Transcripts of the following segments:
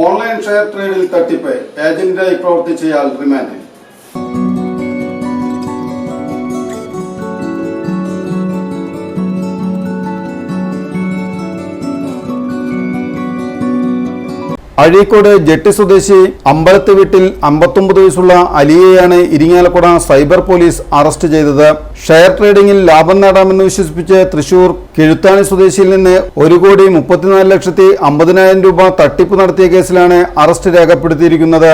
Online share ട്രേഡിൽ തട്ടിപ്പ്, ഏജന്റായി പ്രവർത്തിച്ചയാൾ റിമാൻഡിൽ. Azhikode jetty സ്വദേശി അമ്പലത്ത് വീട്ടിൽ 59 വയസ്സുള്ള അലിയെയാണ് ഇരിങ്ങാലക്കുട സൈബർ പോലീസ് അറസ്റ്റ് ചെയ്തത്. ഷെയർ ട്രേഡിംഗിൽ ലാഭം നേടാമെന്ന് വിശ്വസിപ്പിച്ച് തൃശൂർ കിഴുത്താണി സ്വദേശിയിൽ നിന്ന് 1,34,50,000 രൂപ തട്ടിപ്പ് നടത്തിയ കേസിലാണ് അറസ്റ്റ് രേഖപ്പെടുത്തിയിരിക്കുന്നത്.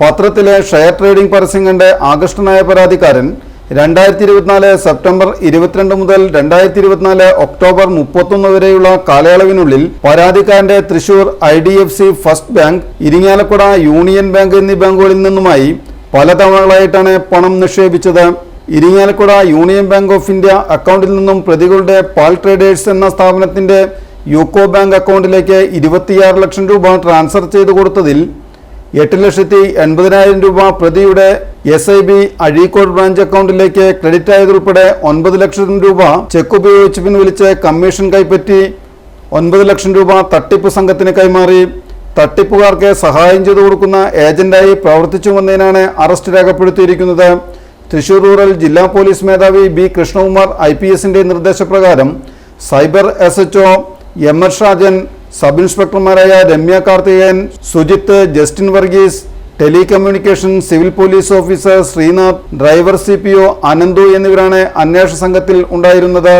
പത്രത്തിലെ ഷെയർ ട്രേഡിംഗ് പരസ്യം കണ്ട് ആകൃഷ്ടനായ പരാതിക്കാരൻ 2024 സെപ്റ്റംബർ 22 മുതൽ 2024 ഒക്ടോബർ 31 വരെയുള്ള കാലയളവിനുള്ളിൽ പരാതിക്കാരന്റെ Thrissur IDFC first bank, Irinjalakuda union bank എന്നീ ബാങ്കുകളിൽ നിന്നുമായി പല തവണകളായിട്ടാണ് പണം നിക്ഷേപിച്ചത്. Irinjalakuda union bank of India അക്കൗണ്ടിൽ നിന്നും പ്രതികളുടെ പാൽ ട്രേഡേഴ്സ് എന്ന സ്ഥാപനത്തിന്റെ യൂക്കോ ബാങ്ക് അക്കൗണ്ടിലേക്ക് 26 ലക്ഷം രൂപ ട്രാൻസ്ഫർ ചെയ്തു കൊടുത്തതിൽ 8,80,000 രൂപ പ്രതിയുടെ SIB അഴീക്കോട് ബ്രാഞ്ച് അക്കൗണ്ടിലേക്ക് ക്രെഡിറ്റ് ആയതുൾപ്പെടെ 9 ലക്ഷം രൂപ ചെക്ക് ഉപയോഗിച്ച് പിൻവലിച്ച് കമ്മീഷൻ കൈപ്പറ്റി 9 ലക്ഷം രൂപ തട്ടിപ്പ് സംഘത്തിന് കൈമാറി. തട്ടിപ്പുകാർക്ക് സഹായം ചെയ്തു കൊടുക്കുന്ന ഏജന്റായി പ്രവർത്തിച്ചു വന്നതിനാണ് അറസ്റ്റ് രേഖപ്പെടുത്തിയിരിക്കുന്നത്. തൃശൂർ റൂറൽ ജില്ലാ പോലീസ് മേധാവി B. കൃഷ്ണകുമാർ IPSന്റെ നിർദ്ദേശപ്രകാരം cyber SHO MR Shajan, sub ഇൻസ്പെക്ടർമാരായ Ramya Karthikeyan, Sujith, Justin Varghese, telecommunication civil police officer Sreenath, driver CPO Ananthu എന്നിവരാണ് അന്വേഷണ സംഘത്തിൽ ഉണ്ടായിരുന്നത്.